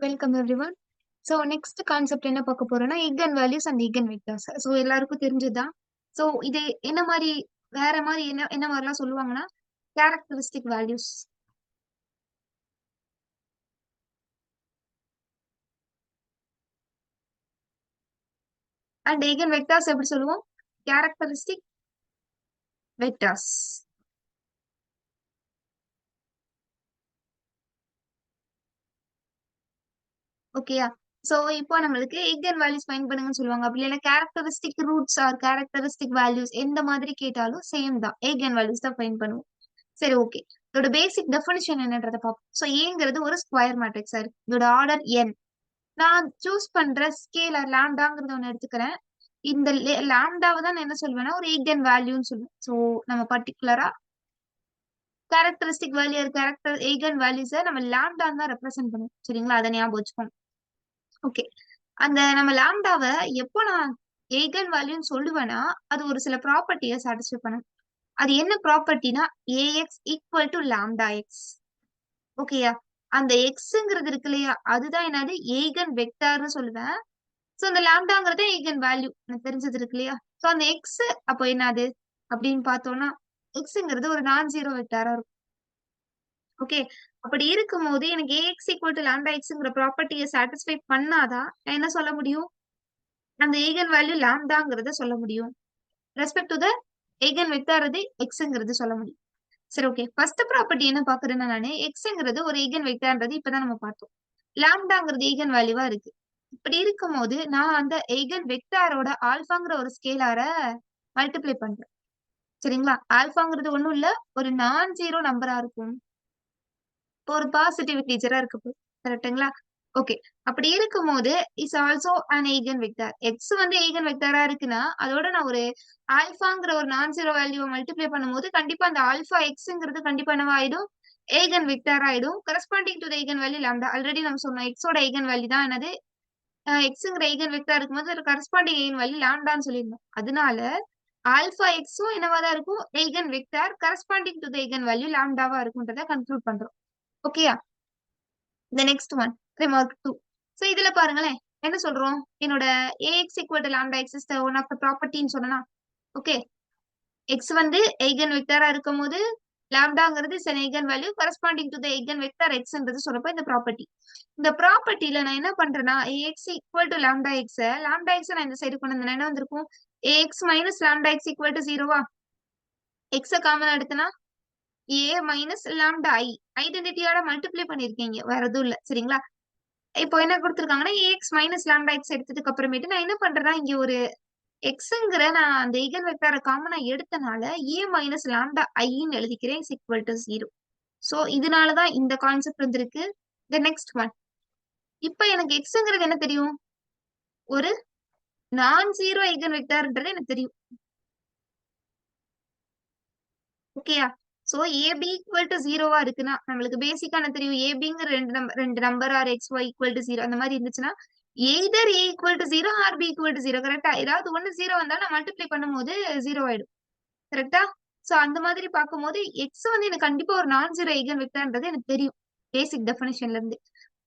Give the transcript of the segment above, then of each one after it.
Welcome everyone. So next concept என்ன பார்க்க போறோம்னா eigen values and eigen vectors. So எல்லாருக்கும் தெரிஞ்சதுதான். ஸோ இது என்ன மாதிரி வேற மாதிரி என்ன என்ன மாதிரிலாம் சொல்லுவாங்கன்னா characteristic values and eigen vectors எப்படி சொல்லுவோம்? Characteristic vectors. ஓகேயா? ஸோ இப்போ நம்மளுக்கு ஈகன் வேல்யூஸ் ஃபைண்ட் பண்ணுங்கன்னு சொல்லுவாங்க. அப்படி இல்லைன்னா characteristic roots R characteristic values எந்த மாதிரி கேட்டாலும் சேம் தான், ஈகன் வேல்யூஸ் தான் ஃபைண்ட் பண்ணுவோம். சரி, ஓகே. இதோட பேசிக் டெஃபினிஷன் என்னன்றத பார்ப்போம். ஸோ ஏங்கிறது ஒரு ஸ்கொயர் மேட்ரிக்ஸா இருக்கு. இதோட ஆர்டர் n. நான் சூஸ் பண்ற ஸ்கேலர் லாம்டாங்கிறத ஒண்ணு எடுத்துக்கிறேன். இந்த லாம்டாவை தான் நான் என்ன சொல்வேன்னா ஒரு ஈகன் வேல்யூன்னு சொல்லுவேன். ஸோ நம்ம பர்டிகுலரா கேரக்டரிஸ்டிக் வேல்யூ கேரக்டர் ஈகன் வேல்யூஸை நம்ம லாம்டான்னு தான் ரெப்ரசென்ட் பண்ணுவோம். சரிங்களா? அதை ஞாபகம் வச்சுக்கோங்க. ஓகே. அந்த நம்ம லாம்டாவை எப்போ நான் ஈகன் வேல்யூன்னு சொல்லுவேன்னா அது ஒரு சில ப்ராப்பர்ட்டியை சாட்டிஸ்ஃபை பண்ணும். அது என்ன ப்ராப்பர்ட்டினா AX equal to lambda X. ஓகேயா? அந்த எக்ஸ்ங்கிறது இருக்கு இல்லையா, அதுதான் என்னது ஈகன் வெக்டார்னு சொல்லுவேன். சோ அந்த லாம்டாங்கிறது ஈகன் வேல்யூ எனக்கு தெரிஞ்சது இருக்கு இல்லையா. சோ அந்த எக்ஸ் அப்போ என்னது அப்படின்னு பார்த்தோம்னா எக்ஸ்ங்கிறது ஒரு நான் ஜீரோ வெக்டாரா இருக்கும். ஓகே. அப்படி இருக்கும்போது எனக்கு ஏஎக்ஸ் ஈக்குவல் டு லாம்டா எக்ஸ்ங்கிற ப்ராப்பர்ட்டியை சாட்டிஸ்ஃபை பண்ணாதான் நான் என்ன சொல்ல முடியும்? அந்த ஈகன் வேல்யூ லாம்டாங்கிறத சொல்ல முடியும். Respect to the eigen vector அது எக்ஸ்ங்கிறது சொல்ல முடியும். சரி, ஓகே. ஃபர்ஸ்ட் ப்ராப்பர்ட்டி என்ன பாக்குறேன்னா நானு எக்ஸ்ங்கிறது ஒரு ஈகன் வெக்டார்ன்றது இப்பதான் நம்ம பார்த்தோம். லாம்டாங்கிறது ஈகன் வேல்யூவா இருக்கு. இப்படி இருக்கும்போது நான் அந்த ஈகன் வெக்டாரோட ஆல்பாங்கிற ஒரு ஸ்கேலார மல்டிப்ளை பண்றேன். சரிங்களா? ஆல்பாங்கிறது ஒண்ணும் இல்ல, ஒரு நான் ஜீரோ நம்பரா இருக்கும். இப்போ ஒரு பாசிட்டிவ் டீச்சரா இருக்கு. கரெக்ட்டுங்களா? ஓகே. அப்படி இருக்கும்போது is also an eigen vector. X வந்து ஈகன் வெக்டாரா இருக்குன்னா அதோட நான் ஒரு ஆல்பாங்கிற ஒரு நான் ஜீரோ வேல்யூவை மல்டிப்ளை பண்ணும்போது கண்டிப்பா அந்த ஆல்பா எக்ஸ்ங்கிறது கண்டிப்பா என்னவாயிடும்? ஈகன் வெக்டார் ஆயிடும். Corresponding to the eigen value lambda. Already நம்ம சொன்னோம் எக்ஸோட ஈகன் வேல்யூ தான் என்னது எக்ஸ்ங்கிற ஈகன் வெக்டார் இருக்கும்போது ஒரு கரஸ்பாண்டிங் ஈகன் வேல்யூ லாம்டான்னு சொல்லியிருந்தோம். அதனால ஆல்பா எக்ஸும் என்னவா தான் இருக்கும்? Eigen vector corresponding to the eigen value லாம்டாவா இருக்கும்ன்றத கன்க்ளூட் பண்றோம். ஓகேயா? The next one remark 2. So இதுல பாருங்களேன் என்ன சொல்றோம்? என்னோட AX equal to lambda X is the one of the ப்ராப்பர்ட்டின்னு சொன்னா ஓகே. எக்ஸ் வந்து ஈகன் வெக்டாரா இருக்கும்போது லாம்டாங்கிறது is an eigen value corresponding to the eigen vector xன்றது சொல்றப்ப இந்த ப்ராப்பர்ட்டி. இந்த ப்ராப்பர்ட்டில நான் என்ன பண்றேன்னா AX equal to lambda X நான் இந்த சைடு கொண்டு வந்தேன். என்ன வந்திருக்கும்? AX minus lambda X equal to ஜீரோவா? எக்ஸ காமன் எடுத்தனா ஏ மைனஸ் லாம்டா ஐ ஐடென்டிட்டியோட மல்டிப்ளை பண்ணிருக்கீங்க, வேற எதுவும் இல்ல. சரிங்களா? இப்போ என்ன கொடுத்துருக்காங்கன்னா ஏஎக்ஸ் மைனஸ் லாம்டா எக்ஸ் எடுத்ததுக்கு அப்புறமேட்டு நான் என்ன பண்றேன்னா இங்க ஒரு எக்ஸ்ங்கிற நான் அந்த ஈகன் வெக்டார காமனா எடுத்தனால ஏ மைனஸ் லாம்டா ஐன்னு எழுதிக்கிறேன் is equal to zero. So இதனாலதான் இந்த கான்செப்ட் வந்திருக்கு. த நெக்ஸ்ட் ஒன். இப்ப எனக்கு எக்ஸ்ங்கிறது என்ன தெரியும்? ஒரு நான் ஜீரோ ஈகன் வெக்டார்ன்றது எனக்கு தெரியும். ஓகேயா? சோ ஏபி ஈக்குவல் டு ஜீரோவா இருக்குன்னா நம்மளுக்கு பேசிக்கா என்ன தெரியும்? ஏபிங்கிற ரெண்டு number or X Y equal to zero அந்த மாதிரி இருந்துச்சுன்னா either A equal to zero or B equal to zero. கரெக்டா? ஏதாவது ஒண்ணு ஜீரோ வந்தாலும் நான் மல்டிப்ளை பண்ணும்போது ஜீரோ ஆயிடும். கரெக்டா? சோ அந்த மாதிரி பார்க்கும்போது எக்ஸ் வந்து எனக்கு கண்டிப்பா ஒரு நான் ஜீரோ ஈகன் வெக்டார்ன்றது எனக்கு தெரியும் பேசிக் டெஃபினிஷன்ல இருந்து.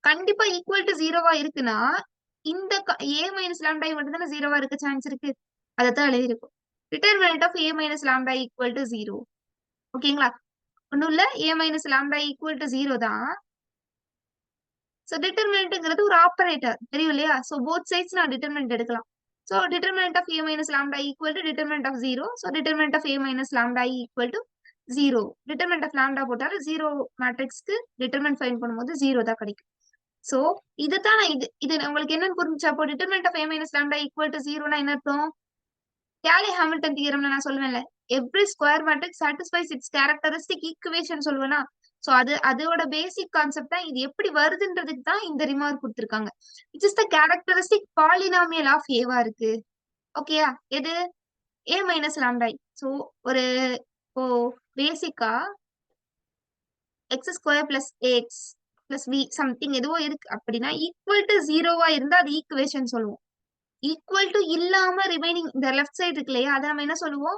கண்டிப்பா ஈக்குவல் டு ஜீரோவா இருக்குன்னா இந்த ஏ மைனஸ் லாம்டா மட்டும் தானே ஜீரோவா இருக்க சான்ஸ் இருக்கு. அதைத்தான் எழுதியிருக்கும். Determinant of A minus lambda equal to zero. ஓகேங்களா? ஒண்ணும் இல்ல, A minus lambda equal to zero தான். சோ டிட்டர்மினன்ட்ங்கிறது ஒரு ஆப்பரேட்டர் தெரியும் இல்லையா? சோ போத் சைட்ஸ் நான் டிட்டர்மினன்ட் எடுக்கலாம். So determinant of A minus lambda equal to determinant of zero. So determinant of A minus lambda equal to zero. Determinant of lambda போட்டாலும் zero மேட்ரிக்ஸ்க்கு determinant find பண்ணும்போது zero தான் கிடைக்கும். So இதுதான் நான் இது இது உங்களுக்கு என்னன்னு புரிஞ்சுச்சு? அப்போ determinant of A minus lambda equal to ஜீரோனா என்ன அர்த்தம்? கேலி ஹாமில்டன் தியரம்ல நான் சொல்லுவேன்ல, every square matrix satisfies its characteristic equation சொல்லுவேனா. சோ அதோட பேசிக் கான்செப்ட் தான் இது எப்படி வருதுன்றதுக்கு தான் இந்த ரிமார்க் கொடுத்திருக்காங்க. It is the characteristic polynomial of ஏவா இருக்கு. ஓகேயா? எது? ஏ மைனஸ் லாம்டா. சோ ஒரு இப்போ பேசிக்கா X square plus A X plus B something எதுவோ இருக்கு அப்படின்னா ஈக்குவல் டு ஜீரோவா இருந்தா அது ஈக்குவேஷன் சொல்லுவோம். ஈக்குவல் டு இல்லாம ரிமைனிங் இந்த லெஃப்ட் சைடு இருக்கு இல்லையா, அதை நம்ம என்ன சொல்லுவோம்?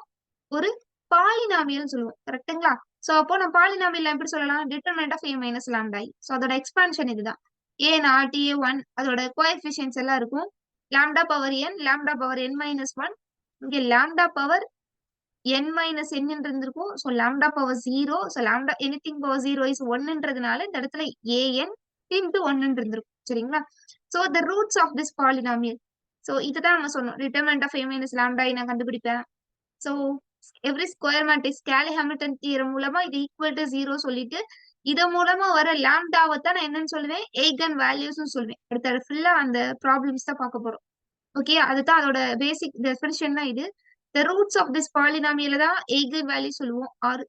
ஒரு பாலினாமியல் சொல்லுவோம். கரெக்ட்டுங்களா? சோ அப்போ நம்ம பாலினாமியல் எப்படி சொல்லலாம்? Determinant of A minus lambda. So அதோட எக்ஸ்பான்ஷன் இதுதான். ஏ நாட் ஏ ஒன் அதோட கோஎஃபிஷியன்ஸ் எல்லாம் இருக்கும். Lambda power N, lambda power N minus one, இங்க lambda power n minus n இருந்திருக்கும். So lambda power 0. So lambda anything power 0 is 1ன்றதுனால இந்த இடத்துல an இன்டு 1 இருந்திருக்கும். சரிங்களா? So the roots of this polynomial. So இதுதான் நம்ம சொன்னோம். Determinant of a minus lambda நான் கண்டுபிடிப்பேன். ஸோ எவ்ரி ஸ்கொயர் மேட்ரிக்ஸ் கேலி ஹாமில்டன் தியரம் மூலமா இது ஈக்குவல் டு 0 சொல்லிட்டு இது மூலமா வர லாம்டாவை தான் நான் என்னன்னு சொல்லுவேன், எய்கன் வேல்யூஸ் சொல்லுவேன். அடுத்த ஃபுல்லா அந்த ப்ராப்ளம்ஸ் தான் பார்க்க போறோம். ஓகே, அதுதான் அதோட பேசிக் டெஃபினிஷன் தான் இது. The roots of this polynomial தான் eigen value சொல்லுவோம். ஆர்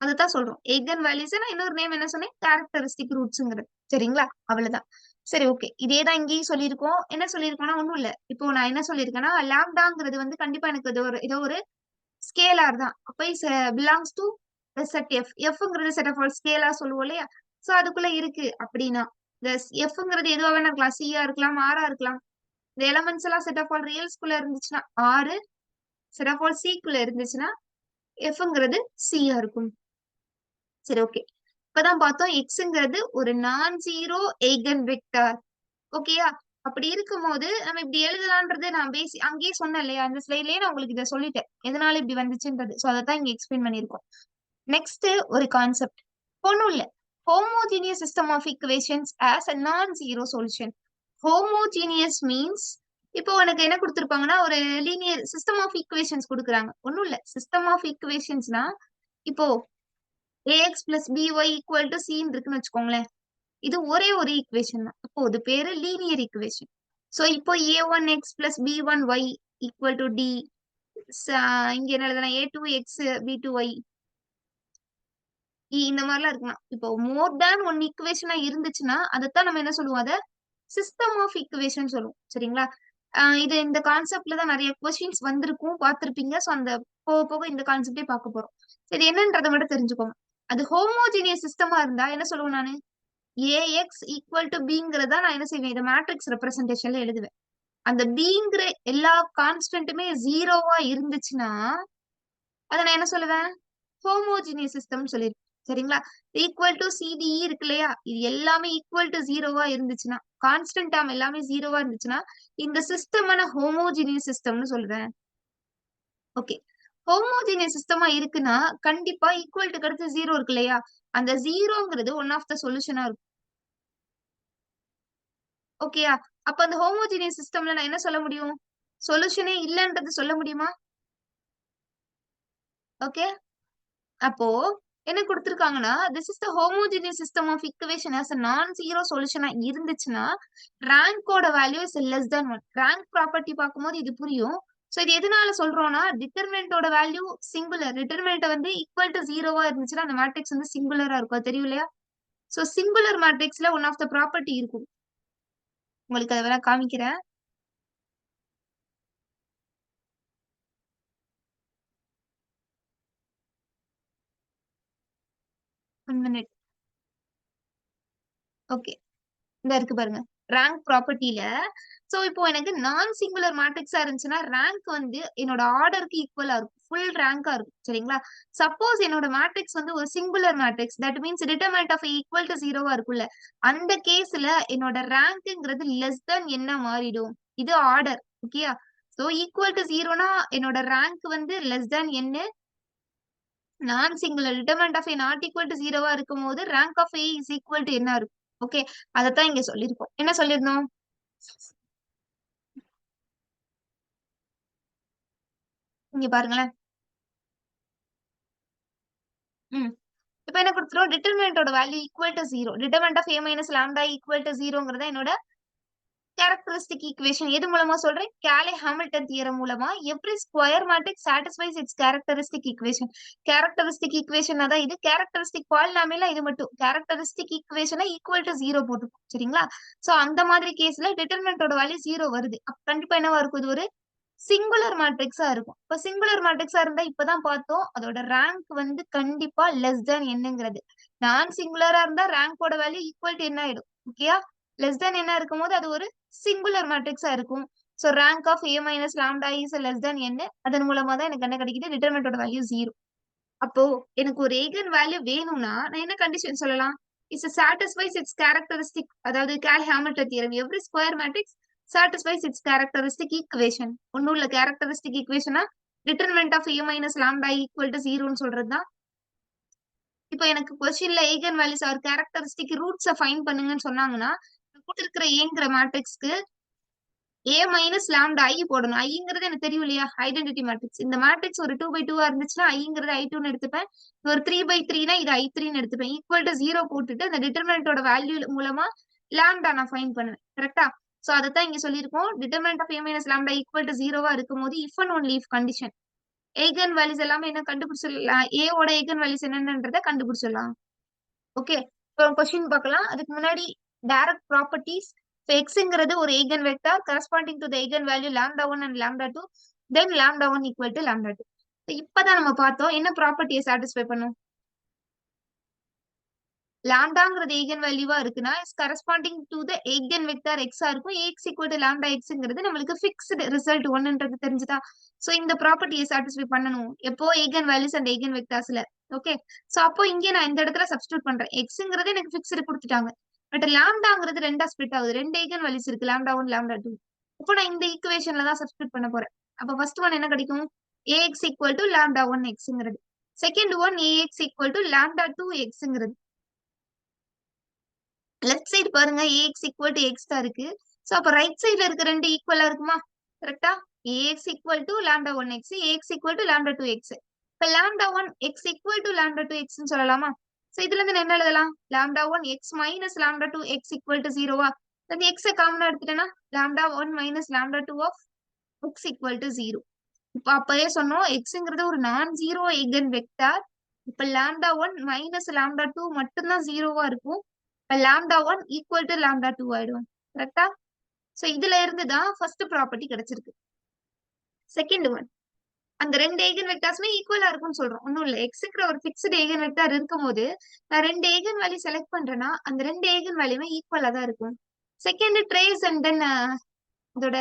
அதுதான் சொல்றோம். eigen values இன்னொரு நேம் என்ன சொன்னேன், கேரக்டரிஸ்டிக் ரூட்ஸ்ங்கிறது. சரிங்களா? அவ்வளவுதான். சரி, ஓகே. இதே தான் இங்கேயும் சொல்லியிருக்கோம். என்ன சொல்லியிருக்கோம்னா ஒண்ணும் இல்ல. இப்போ நான் என்ன சொல்லியிருக்கேன்னா லாம்டாங்கிறது வந்து கண்டிப்பா எனக்கு ஏதோ ஒரு ஸ்கேலார் தான். அப்ப பிலாங்ஸ் டு செட் எஃப். எஃப்ங்கிறது செட் ஆஃப் ஆல் ஸ்கேலார் சொல்லுவோம் இல்லையா? சோ அதுக்குள்ள இருக்கு அப்படின்னா இந்த எஃப்ங்கிறது எதுவா வேணா இருக்கலாம். சியா இருக்கலாம், ஆரா இருக்கலாம். இந்த எலமெண்ட்ஸ் எல்லாம் செட் ஆஃப் ஆல் ரியல்ஸ்குள்ள இருந்துச்சுன்னா ஆறு, செட் ஆஃப் ஆல் சிக்குள்ள இருந்துச்சுன்னா எஃப்ங்கிறது சியா இருக்கும். சரி, ஓகே. இப்பதான் பார்த்தோம் எக்ஸ்ங்கிறது ஒரு நான் ஜீரோ எய்கன் வெக்டார். ஓகேயா? அப்படி இருக்கும்போது நம்ம இப்படி எழுதலான்றது நான் அங்கேயே சொன்னேன் இல்லையா? அந்த ஸ்லைட்லயே நான் உங்களுக்கு இதை சொல்லிட்டேன் எதனால இப்படி வந்துச்சுன்றது. சோ அதான் இங்க எக்ஸ்பிளைன் பண்ணிருக்கோம். நெக்ஸ்ட் ஒரு கான்செப்ட் ஒண்ணும் இல்ல. Homogeneous system of equations as a non zero solution. Homogeneous means இப்போ உனக்கு என்ன கொடுத்திருப்பாங்கன்னா ஒரு லீனியர் சிஸ்டம் ஆஃப் ஈக்குவேஷன்ஸ் கொடுக்குறாங்க. ஒண்ணும் இல்ல, சிஸ்டம் ஆஃப் ஈக்குவேஷன்ஸ்னா இப்போ ax plus by equal to c இருக்குன்னு வச்சுக்கோங்களேன். இது ஒரே ஒரு ஈக்குவேஷன் தான். இப்போ இது பேரு லீனியர் ஈக்குவேஷன். சோ இப்போ a1x plus b1y equal to d. இங்க என்ன எழுதலாம், a2x b2y இந்த மாதிரிலாம் இருக்கலாம். இப்போ மோர் தேன் ஒன் ஈக்குவேஷனா இருந்துச்சுன்னா அதைத்தான் நம்ம என்ன சொல்லுவோம், அத சிஸ்டம் ஆஃப் ஈக்குவேஷன் சொல்லுவோம். சரிங்களா? இது இந்த கான்செப்ட்ல தான் நிறைய கொஸ்டின்ஸ் வந்திருக்கும், பார்த்திருப்பீங்க. சோ அந்த போக போக இந்த கான்செப்டே பார்க்க போறோம். சரி, என்னன்றதை மட்டும் தெரிஞ்சுக்கோங்க. அது ஹோமோஜீனியஸ் சிஸ்டமா இருந்தா என்ன சொல்லுவோம் நானு, ஏஎக்ஸ் ஈக்குவல் டு பிங்கிறதா நான் என்ன செய்வேன், இதை மேட்ரிக்ஸ் ரெப்ரசன்டேஷன்ல எழுதுவேன். அந்த பிங்கிற எல்லா கான்ஸ்டன்ட்டுமே ஜீரோவா இருந்துச்சுன்னா அதை நான் என்ன சொல்லுவேன், ஹோமோஜீனியஸ் சிஸ்டம் சொல்லிருக்கேன். சரிங்களா? ஈக்குவல் டு சிடிஇ இருக்கு இல்லையா, இது எல்லாமே ஈக்குவல் டு ஜீரோவா இருந்துச்சுன்னா, கான்ஸ்டன்ட் டேர்ம் எல்லாமே ஜீரோவா இருந்துச்சுன்னா இந்த சிஸ்டமான ஹோமோஜீனியஸ் சிஸ்டம்னு சொல்றேன். ஓகே, ஹோமோஜீனியஸ் சிஸ்டமா இருக்குன்னா கண்டிப்பா ஈக்குவல் டு அடுத்து ஜீரோ இருக்கு இல்லையா, அந்த ஜீரோங்கிறது ஒன் ஆஃப் த சொல்யூஷனா இருக்கும். ஓகேயா? அப்ப அந்த ஹோமோஜீனியஸ் சிஸ்டம்ல நான் என்ன சொல்ல முடியும், சொல்யூஷனே இல்லன்றது சொல்ல முடியுமா? ஓகே, அப்போ என்ன கொடுத்திருக்காங்கன்னா this is the homogeneous system of equation as a non zero சொல்யூஷனா இருந்துச்சுன்னா ரேங்கோட value is less than 1. Rank property பார்க்கும்போது இது புரியும். சோ இது எதனால சொல்றோம்னா டிட்டர்மினன்ட்டோட வேல்யூ சிங்குலர், டிட்டர்மினன்ட் வந்து ஈக்குவல் டு ஜீரோவா இருந்துச்சுன்னா அந்த மேட்ரிக்ஸ் வந்து சிங்குலரா இருக்கும். அது தெரியும் இல்லையா? சோ சிங்குலர் மேட்ரிக்ஸ்ல ஒன் ஆஃப் த ப்ராப்பர்ட்டி இருக்கும். உங்களுக்கு அதை வேணா காமிக்கிறேன். One minute. ஓகே, இந்த இருக்கு பாருங்க, ரேங்க் ப்ராப்பர்ட்டில. சோ இப்போ எனக்கு நான் சிங்குலர் மேட்ரிக்ஸா இருந்துச்சுன்னா ரேங்க் வந்து என்னோட ஆர்டருக்கு ஈக்குவலா இருக்கும், ஃபுல் ரேங்கா இருக்கும். சரிங்களா? சப்போஸ் என்னோட மேட்ரிக்ஸ் வந்து ஒரு singular matrix, that means determinant of equal to ஜீரோவா இருக்கும்ல, அந்த கேஸ்ல என்னோட ரேங்க்ங்கிறது லெஸ் தென் என்ன மாறிடும். இது ஆர்டர். ஓகேயா? சோ ஈக்குவல் டு ஜீரோனா என்னோட ரேங்க் வந்து லெஸ் தென் என்ன, non singular determinant of A not equal to ஜீரோவா இருக்கும் போது rank of A is equal to என்ன இருக்கும். ஓகே, அதத்தான் இங்க சொல்லியிருக்கோம். என்ன சொல்லியிருந்தோம், இங்க பாருங்களேன். ம் இப்ப என்ன கொடுத்துரும், டிட்டர்மினன்ட்டோட value equal to zero, determinant of A minus lambda equal to ஜீரோங்கிறத என்னோட கேரக்டரிஸ்டிக் ஈக்குவேஷன். எது மூலமா சொல்றேன், கேலே ஹாமில்டன் தியரம் மூலமா. Every square matrix satisfies its characteristic equation. Characteristic equation தான் இது. கேரக்டரிஸ்டிக் பாலினாமியல்ல இது மட்டும் கேரக்டரிஸ்டிக் ஈக்குவேஷனை ஈக்குவல் டு ஜீரோ போட்டுக்கும். சரிங்களா? சோ அந்த மாதிரி கேஸ்ல டிட்டர்மினன்ட்டோட வேல்யூ ஜீரோ வருது. அப்ப கண்டிப்பா என்னவா இருக்கும், இது ஒரு சிங்குலர் மேட்ரிக்ஸா இருக்கும். இப்ப சிங்குலர் மேட்ரிக்ஸா இருந்தா இப்பதான் பார்த்தோம் அதோட ரேங்க் வந்து கண்டிப்பா லெஸ் தேன் என்னங்கிறது. நான் சிங்குலரா இருந்தா ரேங்கோட வேல்யூ ஈக்குவல் டு என்ன ஆயிடும். ஓகேயா? லெஸ் தேன் என்ன இருக்கும் போது அது ஒரு சிங்குலர் மேட்ரிக்ஸா இருக்கும். So rank of A minus lambda is less than என்ன, அதன் மூலமா தான் எனக்கு என்ன கிடைக்குது, டிட்டர்மினன்ட்டோட வேல்யூ ஜீரோ. அப்போ எனக்கு ஒரு எய்கன் வேல்யூ வேணும்னா நான் என்ன கண்டிஷன் சொல்லலாம், இஸ் சாட்டிஸ்ஃபைஸ் இட்ஸ் கேரக்டரிஸ்டிக், அதாவது Hamilton theorem, every square matrix satisfies its characteristic equation. ஒன்னும் இல்ல, கேரக்டரிஸ்டிக் ஈக்குவேஷனா determinant of a minus lambda equal to 0ன்னு சொல்றதுதான். இப்போ எனக்கு கொஸ்டின்ல ஈகன் வேல்யூஸ் ஆர் கேரக்டரிஸ்டிக் ரூட்ஸை ஃபைன் பண்ணுங்கன்னு சொன்னாங்கன்னா, கொடுத்திருக்கிற ஏங்கிற மேட்ரிக்ஸ்க்கு a மைனஸ் லாம்டா ஐ போடணும். ஐங்கிறது எனக்கு தெரியும் இல்லையா, ஐடென்டிட்டி மேட்ரிக்ஸ். இந்த மேட்ரிக்ஸ் ஒரு 2/2 இருந்துச்சுன்னா ஐங்கிறது I2ன்னு எடுத்துப்பேன். ஒரு 3/3னா இது I3ன்னு எடுத்துப்பேன். ஈக்குவல் டு 0 போட்டுட்டு அந்த டிட்டர்மினன்ட்டோட வேல்யூ மூலமா லாம்டா நான் ஃபைன் பண்ணுவேன். கரெக்டா? சோ அதைத்தான் இங்க சொல்லியிருக்கோம். Determinant of a minus lambda equal to 0வா இருக்கும்போது if and only if condition eigen values எல்லாமே என்ன கண்டுபிடிச்சிடலாம், a ஓட eigen வேல்யூஸ் என்னன்றத கண்டுபிடிச்சிடலாம். ஓகே, இப்போ கொஸ்டின் பார்க்கலாம். அதுக்கு முன்னாடி டைரக்ட் ப்ராப்பர்ட்டிஸ். எக்ஸ்ங்கிறது ஒரு eigen vector corresponding to the eigen value lambda 1 and lambda 2, then lambda 1 equal to lambda 2. இப்பதான் நம்ம பார்த்தோம் என்ன ப்ராப்பர்ட்டியை சாட்டிஸ்ஃபை பண்ணும். லாம்டாங்கிறது eigen வேல்யூவா இருக்குன்னா is corresponding to the eigen vector எக்ஸா இருக்கும். ax equal to lambda xங்கிறது நம்மளுக்கு ஃபிக்ஸ்டு ரிசல்ட் 1ன்றது தெரிஞ்சுதா. சோ இந்த ப்ராப்பர்ட்டியை சாட்டிஸ்ஃபை பண்ணணும் எப்போ eigen வேல்யூஸ் அண்ட் eigen வெக்டார்ஸ்ல. ஓகே, சோ அப்போ இங்கே நான் இந்த இடத்துல சப்ஸ்டிட்யூட் பண்றேன். எக்ஸ்ங்கிறது எனக்கு ஃபிக்ஸ்டு கொடுத்துட்டாங்க. பட் லாம்டாங்கிறது ரெண்டா ஸ்பிளிட் ஆகுது. ரெண்டு eigen வேல்யூஸ் இருக்கு, lambda 1 lambda 2. இப்போ நான் இந்த ஈக்குவேஷன்ல தான் சப்ஸ்டிட்யூட் பண்ண போறேன். அப்போ ஃபர்ஸ்ட் ஒன் என்ன கிடைக்கும், ax equal to lambda 1 xங்கிறது. Second one ax equal to lambda 2 xங்கிறது. லெஃப்ட் சைடு பாருங்க ax equal to x தான் இருக்கு. சோ அப்ப ரைட் சைடுல இருக்க ரெண்டு ஈக்குவலா இருக்குமா, கரெக்டா? ax equal to lambda 1 x, ax equal to lambda 2 x. இப்ப lambda 1 x equal to lambda 2 x ன்னு சொல்லலாமா? சோ இதுல இருந்து நான் என்ன எழுதலாம், lambda 1 x minus lambda 2 x equal to 0வா? இந்த x காமனா எடுத்துட்டேன்னா lambda 1 minus lambda 2 of x equal to 0. இப்ப அப்பவே சொன்னோம் xங்கிறது ஒரு நான் ஜீரோ eigen வெக்டார். இப்ப lambda 1 minus lambda 2 மட்டும்தான் ஜீரோவா இருக்கும். lambda 1 equal to lambda 2 ஆயிடும். கரெக்டா? சோ இதுல இருந்து தான் ஃபர்ஸ்ட் ப்ராப்பர்ட்டி கிடைச்சிருக்கு. செகண்ட் ஒன், அந்த ரெண்டு eigen வெக்டார்ஸ்மே ஈக்குவலா இருக்கும்னு சொல்றோம். ஒண்ணும் இல்ல, எக்ஸ்ங்கிற ஒரு ஃபிக்ஸ்டு eigen வெக்டார் இருக்கும்போது நான் ரெண்டு eigen வேல்யூ செலக்ட் பண்றேன்னா அந்த ரெண்டு eigen வேல்யூமே ஈக்குவலா தான் இருக்கும். செகண்ட் ட்ரேஸ் அண்ட் தென் அதோட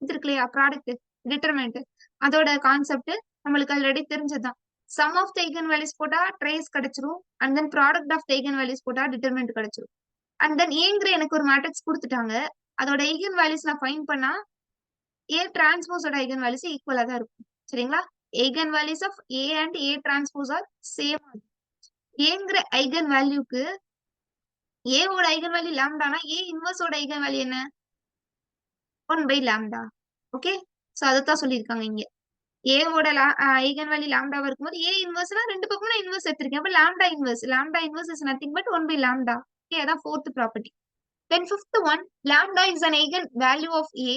இது இருக்கு இல்லையா, ப்ராடக்ட் டிட்டர்மினன்ட், அதோட கான்செப்ட் நம்மளுக்கு ஆல்ரெடி தெரிஞ்சதுதான். Sum of the eigen values போட்டா ட்ரேஸ் கிடைச்சிரும், and then product of the eigen values போட்டா டிட்டர்மினன்ட் கிடைச்சிரும். அண்ட் தென் ஏங்கிற எனக்கு ஒரு மேட்ரிக்ஸ் கொடுத்துட்டாங்க. அதோட eigen வேல்யூஸ் நான் ஃபைண்ட் பண்ணா a டிரான்ஸ்போஸோட eigen வேல்யூஸ் ஈக்குவலா தான் இருக்கும். சரிங்களா? eigen values of a and a transpose are same. ஏங்கிற eigen வேல்யூக்கு a ஓட eigen வேல்யூ லாம்டானா a இன்வர்ஸோட eigen வேல்யூ என்ன, 1 by lambda. ஓகே, சோ அதத்தான் சொல்லியிருக்காங்க இங்க. a ஓட eigen வேல்யூ லாம்டாவா இருக்கும்போது a இன்வர்ஸ்னா ரெண்டு பக்கமும் நான் இன்வர்ஸ் எடுத்திருக்கேன். அப்ப lambda inverse is nothing but 1 by lambda. Okay, அதான் fourth property. Then fifth one, lambda is an eigen value of a,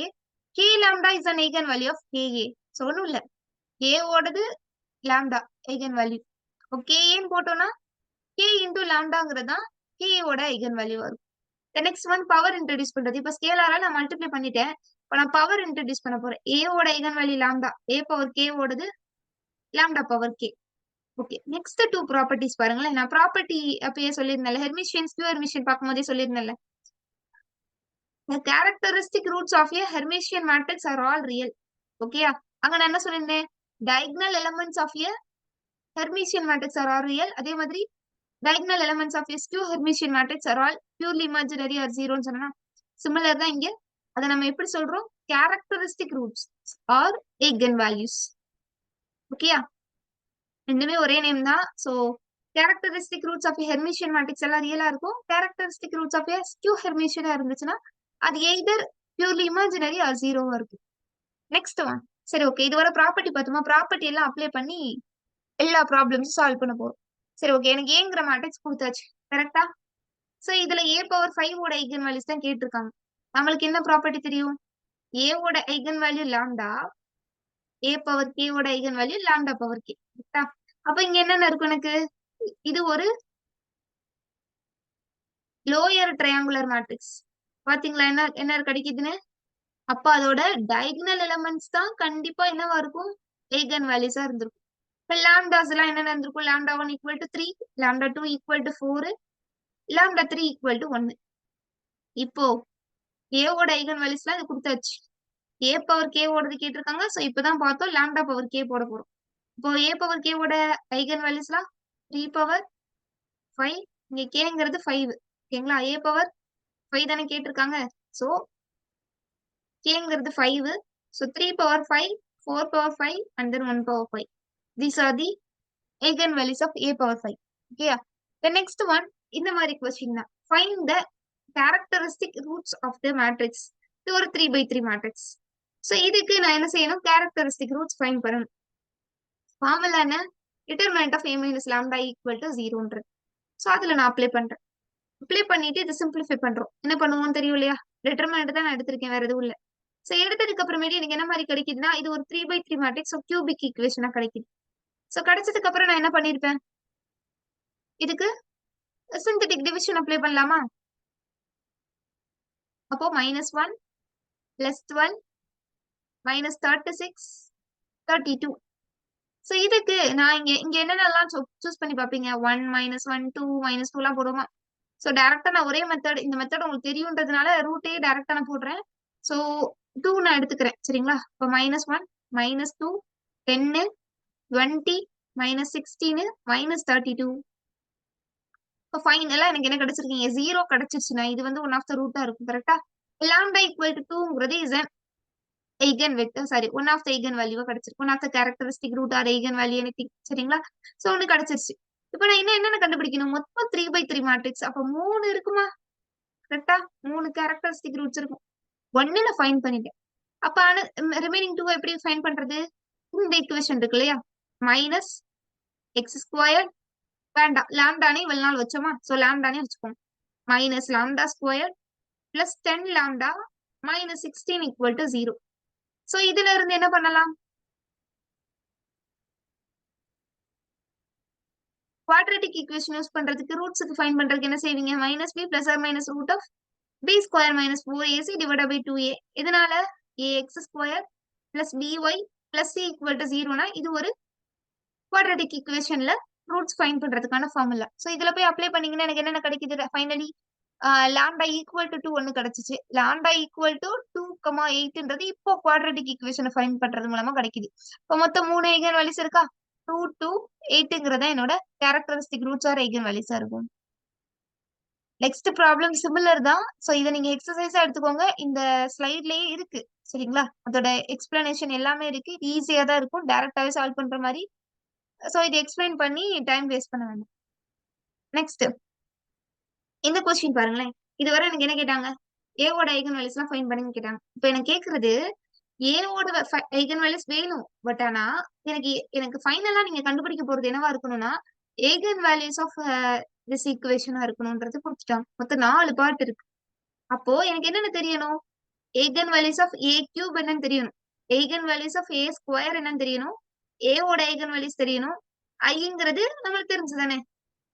k lambda is an eigen value of ka. So ஒண்ணும் இல்ல, a ஓடது lambda eigen value. k ஏன்னு போட்டோம்னா k into lambdaங்கிறது தான் k ஓட eigen value வரும். The next one, power introduce பண்றது. இப்ப ஸ்கேலாரா நான் மல்டிப்ளை பண்ணிட்டேன். இப்ப நான் பவர் இன்ட்ரோடியூஸ் பண்ண போறேன். a ஓட eigen value lambda, a power k ஓடது lambda power k. Okay, next two properties பாருங்களேன். நான் ப்ராப்பர்ட்டி அப்பயே சொல்லியிருந்தேன், ஹெர்மிஷியன் ஸ்கியூ ஹெர்மிஷியன் பார்க்கும்போதே சொல்லியிருந்தேன்ல. The characteristic roots of a Hermitian matrix are all real. Okay, அங்க நான் என்ன சொல்லிருந்தேன், diagonal elements of a Hermitian matrix are all real. அதே மாதிரி diagonal elements of a skew Hermitian matrix are all purely imaginary or zero ன்னு சொன்னா similar தான் இங்க. அதை நம்ம எப்படி சொல்றோம், characteristic roots or eigenvalues. ஓகேயா, ரெண்டுமே ஒரே நேம் தான். So characteristic roots of a Hermitian matrix எல்லாம் ரியலா இருக்கும். characteristic roots of a skew Hermitian இருந்துச்சுன்னா அது எய்தர் பியூர்லி இமேஜினரி ஆர் ஜீரோவா இருக்கும். நெக்ஸ்ட் ஒன், சரி ஓகே, இது வர ப்ராப்பர்ட்டி பார்த்தோமா, ப்ராப்பர்ட்டி எல்லாம் அப்ளை பண்ணி எல்லா ப்ராப்ளம்ஸும் சால்வ் பண்ண போறோம். சரி ஓகே, எனக்கு ஏங்கிற மேட்ரிக்ஸ் கொடுத்தாச்சு, கரெக்டா? சோ இதுல a பவர் 5 ஓட ஐகன் வேல்யூஸ் தான் கேட்டிருக்காங்க. நம்மளுக்கு என்ன ப்ராப்பர்ட்டி தெரியும், a ஓட eigen value lambda, a power k ஓட eigen value lambda power k. கரெக்டா? அப்ப இங்க என்னென்ன இருக்கும் எனக்கு, இது ஒரு லோயர் ட்ரையாங்குலர் மேட்ரிக்ஸ். பாத்தீங்களா என்ன என்ன கிடைக்குதுன்னு. அப்ப அதோட டயகனல் எலிமெண்ட்ஸ் தான் கண்டிப்பா என்னவா இருக்கும், eigen வேல்யூஸா இருந்திருக்கும். இப்ப லாம்டாஸ் எல்லாம் என்ன இருந்திருக்கும், lambda 1 equal to 3, lambda 2 equal to 4, lambda 3 equal to 1. இப்போ a ஓட eigen வேல்யூஸ் எல்லாம் இது கொடுத்தாச்சு. a பவர் k ஓடது கேட்டிருக்காங்க. சோ இப்பதான் பார்த்தோம் lambda பவர் k போட போறோம். இப்போ a பவர் k ஓட eigen வேல்யூஸ் எல்லாம் 3 பவர் 5, இங்க கேங்கிறது 5 ஓகேங்களா? a பவர் 5 தானே கேட்டிருக்காங்க. So கேங்கிறது 5. So 3 power 5, 4 power 5 and then 1 power 5. These are the eigenvalues of a power 5. Okay. The next one, இந்த மாதிரி கொஸ்டின் தான். Find the characteristic roots of the matrix. இது ஒரு 3 by 3 matrix. So இதுக்கு நான் என்ன செய்யணும்? Characteristic roots find பண்ணணும். ஃபார்முலா என்ன? Determinant of a minus lambda equal to 0ன்றது. So அதுல நான் அப்ளை பண்றேன். அப்ளை பண்ணிட்டு இதை சிம்பிளிஃபை பண்றோம். என்ன பண்ணுவோம் தெரியும் இல்லையா? டிட்டர்மினன்ட் தான் நான் எடுத்திருக்கேன், வேற எதுவும் இல்ல. சோ எடுத்ததுக்கு அப்புறமேட்டு எனக்கு என்ன மாதிரி கிடைக்குதுன்னா இது ஒரு 3 by 3 மேட்ரிக்ஸ். ஸோ கியூபிக் ஈக்குவேஷனா கிடைக்குது. சோ கிடைச்சதுக்கு அப்புறம் நான் என்ன பண்ணிருப்பேன்? இதுக்கு சிந்தட்டிக் டிவிஷன் அப்ளை பண்ணலாமா? அப்போ -1 + 12 -36 32. சோ இதுக்கு நான் இங்க என்னென்னலாம் சூஸ் பண்ணி பாப்பீங்க? 1 -1 2 -2 எல்லாம் போடுவோமா? சோ டைரக்டா நான் ஒரே மெத்தட், இந்த மெத்தட் உங்களுக்கு தெரியுன்றதுனால ரூட்டே டைரக்டா நான் போடுறேன். சோ 2 நான் எடுத்துக்கிறேன் சரிங்களா? இப்போ -1 -2 10 20 -16 -32. இப்போ ஃபைனலா எனக்கு என்ன கிடைச்சிருக்கீங்க? 0 கிடைச்சிருச்சுன்னா இது வந்து ஒன் ஆஃப் த ரூட்டா இருக்கும். கரெக்டா? lambda equal to 2ங்கிறது is an eigen vector. Sorry, one of the eigen வேல்யூவா கிடைச்சிருக்கு. One of the characteristic root or eigen value anything. சரிங்களா? சோ ஒன்னு கிடைச்சிருச்சு. இப்போ நான் என்னென்ன கண்டுபிடிக்கணும்? மொத்தம் 3 by 3 மேட்ரிக்ஸ். அப்ப 3 இருக்குமா? கரெக்டா? 3 கேரக்டரிஸ்டிக் ரூட்ஸ் இருக்கும். 1 நான் ஃபைண்ட் பண்ணிட்டேன். அப்ப ரிமைனிங் 2 எப்படி ஃபைண்ட் பண்றது? இந்த ஈக்குவேஷன் இருக்கு இல்லையா? -x² வேண்டாம். லாம்டானே இவ்வளவு நாள் வச்சோமா? சோ லாம்டானே வச்சுக்கோங்க. -λ² + 10 lambda -16 = 0. சோ இதுல இருந்து என்ன பண்ணலாம்? குவாட்ரேட்டிக் ஈக்குவேஷன் யூஸ் பண்றதுக்கு ரூட்ஸ்க்கு ஃபைண்ட் பண்றதுக்கு என்ன செய்வீங்க? -b + or -√b² - 4ac / 2a. இதனால ax² + by + c = 0னா இது ஒரு குவாட்ரேட்டிக் ஈக்குவேஷன்ல ரூட்ஸ் ஃபைண்ட் பண்றதுக்கான ஃபார்முலா. சோ இதுல போய் அப்ளை பண்ணீங்கன்னா எனக்கு என்னென்ன கிடைக்குது? ஃபைனலி lambda equal to 2 ஒன்னு கிடைச்சிச்சு. lambda equal to 2,8ன்றது இப்போ குவாட்ரேட்டிக் ஈக்குவேஷனை ஃபைண்ட் பண்றது மூலமா கிடைக்குது. இப்போ மொத்தம் 3 eigen values இருக்கா? 2 2 8ங்கிறத என்னோட characteristic roots R eigen values இருக்கும். நெக்ஸ்ட் ப்ராப்ளம் சிமிலர் தான். சோ இதை நீங்க எக்ஸசைஸா எடுத்துக்கோங்க. இந்த ஸ்லைட்லயே இருக்கு சரிங்களா? அதோட எக்ஸ்பிளனேஷன் எல்லாமே இருக்கு. ஈஸியா தான் இருக்கும். டைரக்டாவே சால்வ் பண்ற மாதிரி. சோ இதை எக்ஸ்பிளைன் பண்ணி டைம் வேஸ்ட் பண்ண வேண்டாம். நெக்ஸ்ட் இந்த கொஸ்டின் பாருங்களேன். இதுவரை எனக்கு என்ன கேட்டாங்க? ஏவோட ஐகன் வேல்யூஸ் எல்லாம் ஃபைண்ட் பண்ணுங்க கேட்டாங்க. இப்ப எனக்கு கேக்குறது ஏவோட ஐகன் வேல்யூஸ் வேணும். பட் ஆனா எனக்கு ஃபைனலா நீங்க கண்டுபிடிக்க போறது என்னவா இருக்கணும்னா ஐகன் வேல்யூஸ் ஆஃப் திஸ் ஈக்குவேஷனா இருக்கணும்ன்றது கொடுத்துட்டாங்க. மொத்தம் 4 பார்ட் இருக்கு. அப்போ எனக்கு என்னென்ன தெரியணும்? Eigen values of A cube என்னன்னு தெரியணும். Eigen values of A square என்னன்னு தெரியணும். ஏவோட ஐகன் வேல்யூஸ் தெரியணும். ஐங்கிறது நம்மளுக்கு தெரிஞ்சுதானே?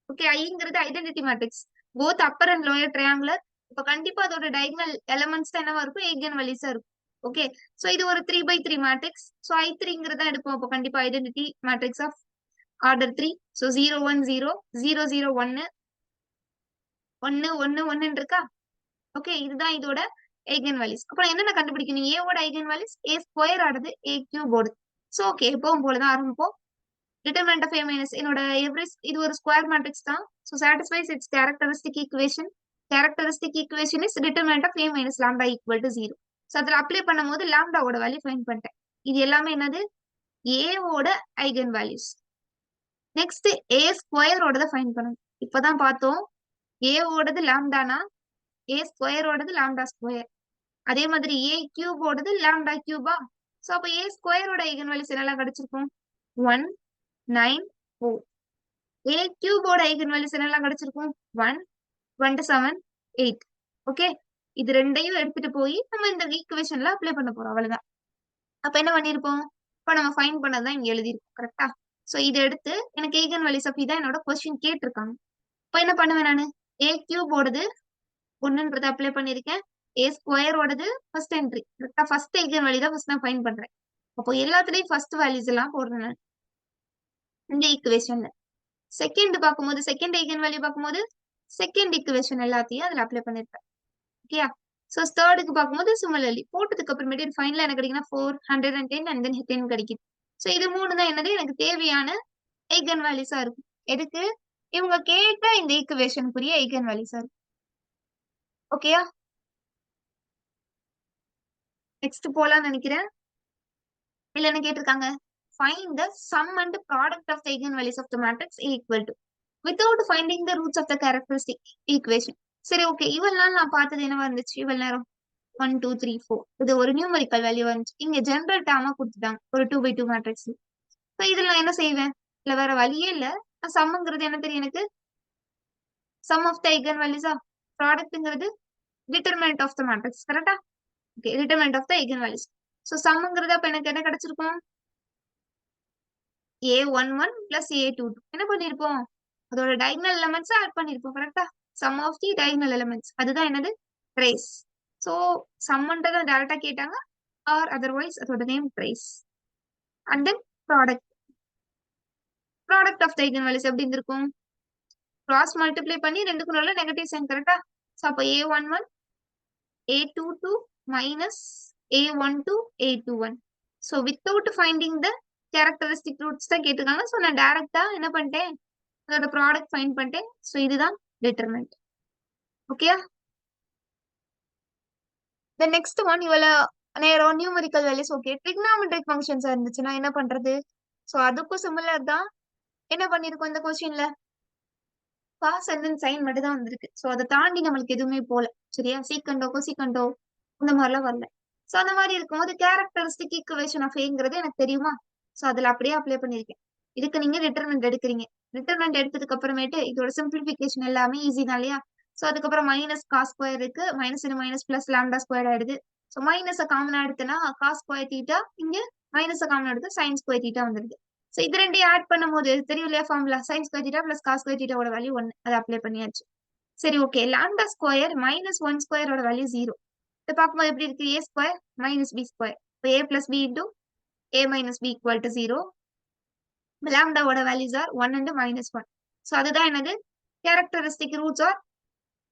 ஓகே, ஐங்கிறது identity matrix. Both upper and lower triangular. இப்ப கண்டிப்பா அதோட டயகனல் எலிமெண்ட்ஸ் தான் என்னவா இருக்கும்? eigen values இருக்கும். ஓகே, சோ இது ஒரு 3 by 3 மேட்ரிக்ஸ். சோ I3ங்கிறத எடுப்போம். அப்ப கண்டிப்பா identity matrix of order 3. So 0 1 0 0 0 1 1 1 1 இருக்கா? ஓகே, இதுதான் இதோட eigen values. அப்ப என்னென்ன கண்டுபிடிக்கணும்? A ஓட eigen values a ஸ்கொயர் ஆனது a கியூப் ஓடுது. சோ ஓகே, எப்பவும் போலதான் ஆரம்பிப்போம். Determinant of A minus என்னோட இது ஒரு ஸ்கொயர் மேட்ரிக்ஸ் தான். So satisfies its characteristic equation. Characteristic equation is determinant of A minus lambda equal to 0. So அதுல அப்ளை பண்ணும்போது lambda ஓட வேல்யூ ஃபைண்ட் பண்ணிட்டேன். இது எல்லாமே என்னது? A ஓட eigen values. Next A square ஓடத ஃபைண்ட் பண்ணணும். இப்பதான் பார்த்தோம் A ஓடது லாம்டானா A ஸ்கொயர் ஓடது லாம்டா ஸ்கொயர். அதே மாதிரி A கியூப் ஓடது லாம்டா கியூபா? சோ அப்ப A ஸ்கொயர் ஓட ஐகன் வேல்யூஸ் என்னெல்லாம் கிடைச்சிருக்கும்? 1 9 4. A cube ஓட ஐகன் வேல்யூஸ் என்னெல்லாம் கிடைச்சிருக்கும்? 1 27 8. ஓகே, இது ரெண்டையும் எடுத்துட்டு போய் நம்ம இந்த ஈக்குவேஷன்ல அப்ளை பண்ண போறோம். அவ்வளவுதான். அப்ப என்ன பண்ணிருப்போம்? இப்ப நம்ம ஃபைண்ட் பண்ணதான் இங்க எழுதிருக்கோம். கரெக்டா? சோ இதை எடுத்து எனக்கு ஐகன் வேல்யூஸ் ஆஃப் இதான் என்னோட கொஸ்டின் கேட்டிருக்காங்க. இப்ப என்ன பண்ணுவேன் நானு? A கியூப் ஓடது 1ன்றத அப்ளை பண்ணிருக்கேன். A ஸ்கொயர் ஓடது ஃபர்ஸ்ட் என்ட்ரி. கரெக்டா? ஃபர்ஸ்ட் ஐகன் வேல்யூ தான் ஃபர்ஸ்ட் நான் ஃபைண்ட் பண்றேன். அப்போ எல்லாத்துலயும் ஃபர்ஸ்ட் வேல்யூஸ் எல்லாம் போடுறேன் நான் இந்த ஈக்குவேஷன்ல. செகண்ட் பார்க்கும்போது செகண்ட் ஐகன் வேல்யூ பார்க்கும்போது செகண்ட் ஈக்குவேஷன் எல்லாத்தையும் அதுல அப்ளை பண்ணிருப்பேன். ஓகேயா? சோ தேர்டுக்கு பார்க்கும்போது சிமிலர்லி போட்டதுக்கு அப்புறமேட்டு ஃபைனலா எனக்கு கிடைக்குன்னா 4 110 அண்ட் தென் 10 கிடைக்குது. சோ இது மூணு தான் என்னது எனக்கு தேவையான ஐகன் வேல்யூஸா இருக்கும். எதுக்கு? இவங்க கேட்ட இந்த ஈக்குவேஷனுக்குரிய ஐகன் வேல்யூ சார். ஓகேயா? நெக்ஸ்ட் போலாம்னு நினைக்கிறேன். இல்ல என்ன கேட்டிருக்காங்க? Find the sum and product of the eigen values of the matrix equal to without finding the roots of the characteristic equation. சரி ஓகே, இவ்வளவு நாள் நான் பார்த்தது என்னவா இருந்துச்சு? இவ்வளவு நேரம் 1 2 3 4 இது ஒரு நியூமரிக்கல் வேல்யூ வந்துச்சு. இங்க ஜெனரல் டேர்மா கொடுத்துட்டாங்க ஒரு 2 by 2 மேட்ரிக்ஸ். இப்போ இதுல நான் என்ன செய்வேன்? இல்ல வேற வழியே இல்ல. சம்ங்கிறது என்ன தெரியும் எனக்கு? சம் ஆஃப் த ஐகன் வேல்யூஸா? ப்ராடக்ட்ங்கிறது டிட்டர்மினன்ட் ஆஃப் த மேட்ரிக்ஸ். கரெக்டா? Okay, determinant of the eigen values. So சம்ங்கிறது அப்ப எனக்கு என்ன கிடைச்சிருக்கும்? A11 plus A22 என்ன பண்ணிருப்போம்? அதோட diagonal elements ஆட் பண்ணிருப்போம். கரெக்டா? Sum of the diagonal elements அதுதான் என்னது? ட்ரேஸ். சோ சம்ன்றத டைரக்டா கேட்டாங்க, ஆர் அதர்வைஸ் அதோட name trace. And then product. Product of the eigen values எப்படி இருந்திருக்கும்? கிராஸ் மல்டிப்ளை பண்ணி ரெண்டுக்கும் நல்ல நெகட்டிவ் சைன். கரெக்டா? சோ அப்ப A11 A22 minus A12 A21. So without finding the characteristic roots தான் கேட்டிருக்காங்க. So நான் டைரக்டா என்ன பண்ணிட்டேன்? அதோட ப்ராடக்ட் ஃபைண்ட் பண்ணிட்டேன். So இதுதான் டிட்டர்மினன்ட். ஓகேயா? The next one இவள நேரம் numerical values. Okay, trigonometric functions இருந்துச்சுன்னா என்ன பண்றது? சோ அதுக்கும் சிமிலர் தான். என்ன பண்ணிருக்கோம் இந்த கொஸ்டின்ல? காஸ் அண்ட் தென் சைன் மட்டும் தான் வந்திருக்கு. சோ அதை தாண்டி நம்மளுக்கு எதுவுமே போல. சரியா? சீக்கண்டோ கொசிக்கண்டோ இந்த மாதிரிலாம் வரல. சோ அந்த மாதிரி இருக்கும்போது கேரக்டரிஸ்டிக் ஈக்குவேஷன் ஆஃப் ஏங்கிறது எனக்கு தெரியுமா? சோ அதுல அப்படியே அப்ளை பண்ணிருக்கேன். இதுக்கு நீங்க டிட்டர்மினன்ட் எடுக்கிறீங்க. டிட்டர்மினன்ட் எடுத்ததுக்கு அப்புறமேட்டு இதோட சிம்பிளிபிகேஷன் எல்லாமே ஈஸி தான் இல்லையா? சோ அதுக்கப்புறம் மைனஸ் காஸ் ஸ்கொயர் இருக்கு. மைனஸ் இது மைனஸ் பிளஸ் லாம்டா ஸ்கொயர் ஆயிடுது. சோ மைனஸ் காமனா எடுத்தனா காஸ் ஸ்கொயர் தீட்டா, இங்க மைனஸ் காமனா எடுத்து சைன் ஸ்கொயர் தீட்டா வந்துருது. சோ இது ரெண்டையும் ஆட் பண்ணும்போது தெரியும் இல்லையா formula? Sine square theta plus cos square தீட்டாவோட வேல்யூ 1. அதை அப்ளை பண்ணியாச்சு. சரி ஓகே, லாம்டா ஸ்கொயர் மைனஸ் 1 ஸ்கொயரோட வேல்யூ 0. இதை பார்க்கும்போது எப்படி இருக்கு? A square minus B square. இப்போ A plus B into A minus B equal to 0. லாம்டாவோட values are 1 and minus 1. So அதுதான் என்னது? Characteristic roots are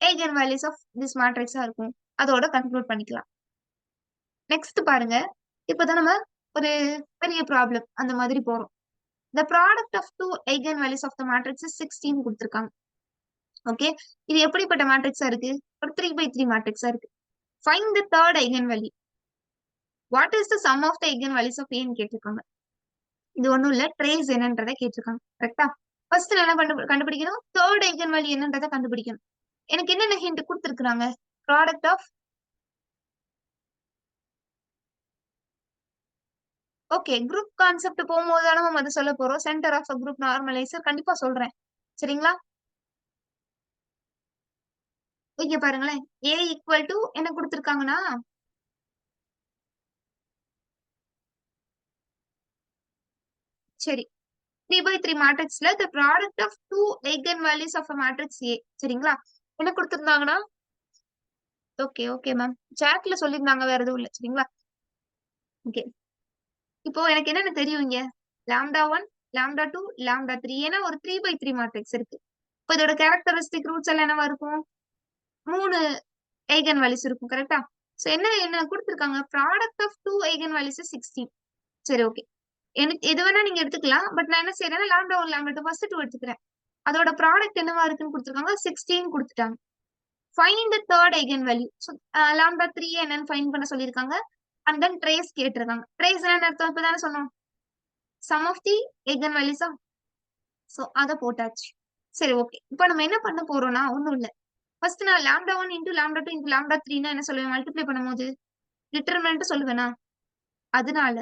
eigen values of this மேட்ரிக்ஸா இருக்கும். அதோட கன்க்ளூட் பண்ணிக்கலாம். நெக்ஸ்ட் பாருங்க, இப்போதான் நம்ம ஒரு பெரிய ப்ராப்ளம் அந்த மாதிரி போறோம். The product of two eigenvalues of the matrix is 16 கொடுத்திருக்காங்க. ஓகே, இது எப்படிப்பட்ட மேட்ரிக்ஸா இருக்கு? ஒரு 3 by 3 மேட்ரிக்ஸா இருக்கு. Find the third eigenvalue. What is the sum of the eigenvalues of A ன்னு கேட்டிருக்காங்க. இது ஒண்ணும் இல்ல, ட்ரேஸ் என்னன்றதை கேட்டிருக்காங்க. கரெக்டா? ஃபர்ஸ்ட் என்ன கண்டுபிடிக்கணும்? தேர்ட் eigenvalue என்னன்றதை கண்டுபிடிக்கணும். எனக்கு என்னென்ன ஹிண்ட் கொடுத்திருக்காங்க? Product of. Okay, group concept போகும்போது தான் நம்ம அதை சொல்ல போறோம். சென்டர் ஆஃப் குரூப் நார்மலைசர் கண்டிப்பா சொல்றேன். சரிங்களா? இங்க பாருங்களேன், A ஈக்குவல் டு என்ன கொடுத்திருக்காங்கன்னா, சரி 3 by 3 மேட்ரிக்ஸ்ல the product of two eigenvalues of a matrix A. சரிங்களா? என்ன கொடுத்திருந்தாங்கன்னா, ஓகே ஓகே மேம், சாட்ல சொல்லியிருந்தாங்க, வேற எதுவும் இல்ல. சரிங்களா? ஓகே, இப்போ எனக்கு என்னென்ன தெரியும் இங்க? Lambda 1 lambda 2 lambda 3. ஏன்னா ஒரு 3 by 3 மேட்ரிக்ஸ் இருக்கு. இப்போ இதோட கேரக்டரிஸ்டிக் ரூட்ஸ் எல்லாம் என்னவா இருக்கும்? 3 ஐகன் வேல்யூஸ் இருக்கும். கரெக்டா? சோ என்ன என்ன கொடுத்திருக்காங்க? Product of 2 eigen values 16. சரி ஓகே, எனக்கு எது வேணா நீங்க எடுத்துக்கலாம். பட் நான் என்ன செய்யறேன்னா லாம்டா 1 லாம்டா 2 ஃபர்ஸ்ட் 2 எடுத்துக்கிறேன். அதோட ப்ராடக்ட் என்னவா இருக்குன்னு கொடுத்திருக்காங்க? 16 கொடுத்துட்டாங்க. Find the third eigen value. So lambda 3 என்னன்னு ஃபைண்ட் பண்ண சொல்லியிருக்காங்க. அண்ட் தென் ட்ரேஸ் கேட்டிருக்காங்க. ட்ரேஸ் என்ன அர்த்தம்? இப்பதானே சொன்னோம், சம் ஆஃப் தி ஐகன் வேல்யூஸா? சோ அதை போட்டாச்சு. சரி ஓகே, இப்போ நம்ம என்ன பண்ண போறோம்னா ஒண்ணும் இல்ல. ஃபர்ஸ்ட் நான் lambda 1 into lambda 2 into lambda 3 என்ன சொல்லுவேன்? மல்டிப்ளை பண்ணும்போது டிட்டர்மினன்ட் சொல்லுவேனா? அதனால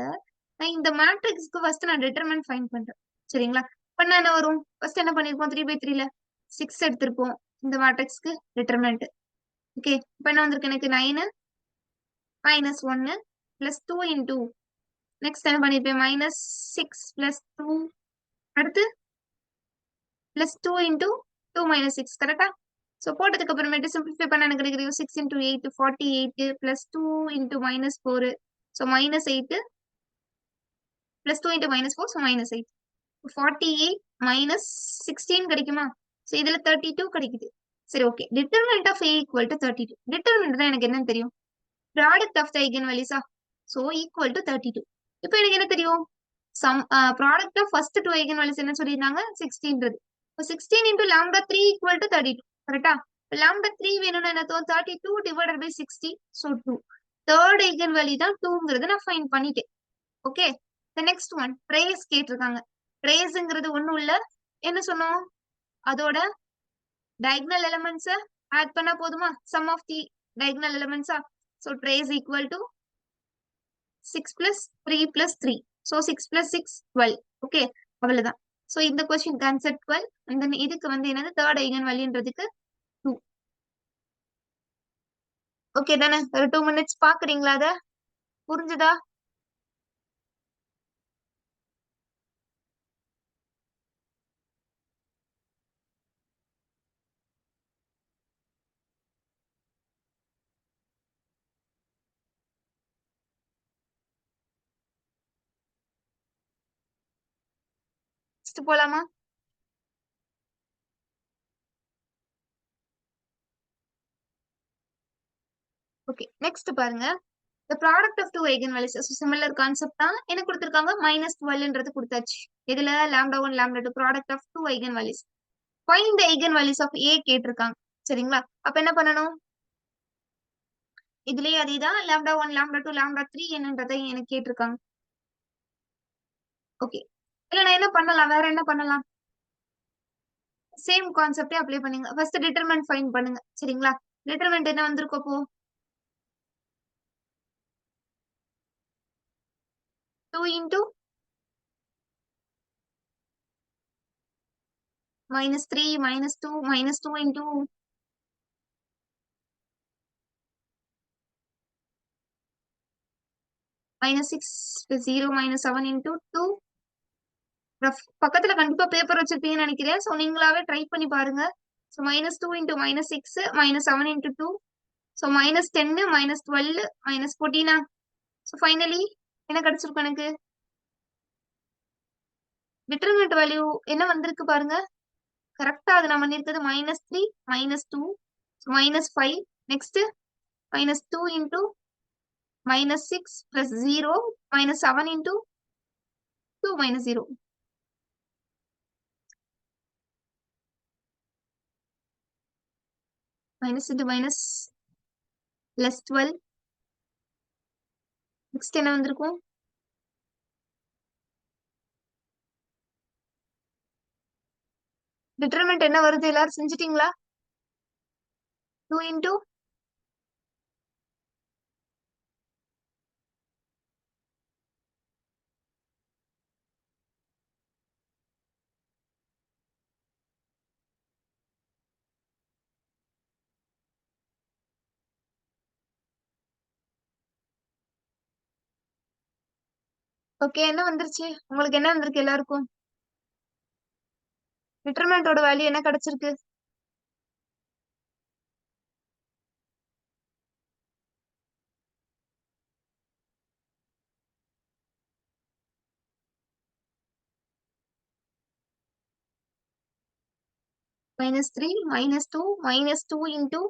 நான் இந்த மேட்ரிக்ஸ்க்கு ஃபர்ஸ்ட் நான் டிட்டர்மினன்ட் ஃபைண்ட் பண்றேன். சரிங்களா? பண்ணா என்ன வரும்? ஃபர்ஸ்ட் என்ன பண்ணிருப்போம்? 3 by 3ல 6 எடுத்திருப்போம். இந்த மேட்ரிக்ஸ்க்கு டிட்டர்மினன்ட். ஓகே, இப்போ என்ன வந்திருக்கு எனக்கு? 9 மைனஸ் 1 பிளஸ் 2 இன்டூ நெக்ஸ்ட் என்ன பண்ணிருப்பேன்? மைனஸ் 6 பிளஸ் 2 அடுத்து பிளஸ் 2 இன்டூ 2 மைனஸ் 6. கரெக்டா? ஸோ போட்டதுக்கு அப்புறமேட்டு சிம்பிளிஃபை பண்ண எனக்கு கிடைக்கிறது 6 into 8 48 plus 2 into minus 4. So minus 8 plus 2 into minus 4. So minus 8. 48 minus 16 கிடைக்குமா? ஸோ இதுல 32 கிடைக்குது. சரி okay, determinant of A equal to 32. Determinant தான் எனக்கு என்னன்னு தெரியும்? ப்ராடக்ட் ஆஃப் த ஐகன் வேல்யூஸா? So equal to 32. இப்போ எனக்கு என்ன தெரியும்? Sum product of first 2 eigen values என்ன சொல்லியிருந்தாங்க? 16ன்றது. 16 into lambda 3 equal to 32. கரெக்டா? lambda 3 வேணும்னா என்ன 32 divided by 60. So 2. Third eigenvalue தான் 2ங்கிறது நான் ஃபைண்ட் பண்ணிட்டேன். Okay. The next one trace கேட்டிருக்காங்க. traceங்கிறது ஒண்ணும் இல்ல. என்ன சொன்னோம்? அதோட diagonal elements add பண்ணா போதுமா? Sum of the diagonal elements. So trace equal to 6 plus 3 plus 3. So 6 plus 6 12. Okay. அவ்வளவுதான். So இந்த கொஸ்டின் ஆன்சர் 12 and then இதுக்கு வந்து என்னது தேர்ட் ஐகன் வேல்யூன்றதுக்கு 2. ஓகே தானே? ஒரு 2 மினிட்ஸ் பாக்குறீங்களா? அத புரிஞ்சுதா? நெக்ஸ்ட் போலாமா? ஓகே நெக்ஸ்ட் பாருங்க. The product of two eigenvalues. So similar concept தான். என்ன கொடுத்திருக்காங்க? -12ன்றது கொடுத்தாச்சு. இதுல lambda 1 lambda 2 product of two eigenvalues. Find the eigenvalues of A கேட்டிருக்காங்க. சரிங்களா? அப்ப என்ன பண்ணணும்? இதுலயே அதேதான் lambda 1 lambda 2 lambda 3 என்னன்றதை எனக்கு கேட்டிருக்காங்க. ஓகே. இல்ல நான் என்ன பண்ணலாம்? வேற என்ன பண்ணலாம்? சேம் கான்செப்டே அப்ளை பண்ணுங்க. ஃபர்ஸ்ட் டிட்டர்மினன்ட் ஃபைண்ட் பண்ணுங்க. சரிங்களா? டிட்டர்மினன்ட் என்ன வந்திருக்கும் அப்போ? 2 into -3 -2 -2 into -6 0 -7 into 2. பக்கத்துல கண்டிப்பா பேப்பர் வச்சிருப்பீங்கன்னு நினைக்கிறேன். சோ நீங்களாவே ட்ரை பண்ணி பாருங்க. So -2 into -6 -7 into 2. So -10 -12 -14. So finally என்ன கிடைச்சிருக்கும் எனக்கு? டிட்டர்மினன்ட் வேல்யூ என்ன வந்திருக்கு பாருங்க. கரெக்டா அது நான் பண்ணிருக்கிறது -3 -2 -5 next -2 into -6 plus 0 -7 into 2 -0. Minus into minus less 12. Next என்ன வந்திருக்கும்? டிட்டர்மினன்ட் என்ன வருது? எல்லாரும் செஞ்சிட்டீங்களா? 2 into ஓகே என்ன வந்துருச்சு? உங்களுக்கு என்ன வந்திருக்கு எல்லாருக்கும்? டிட்டர்மினன்ட்டோட வேல்யூ என்ன கிடைச்சிருக்கு? -3 -2 -2 into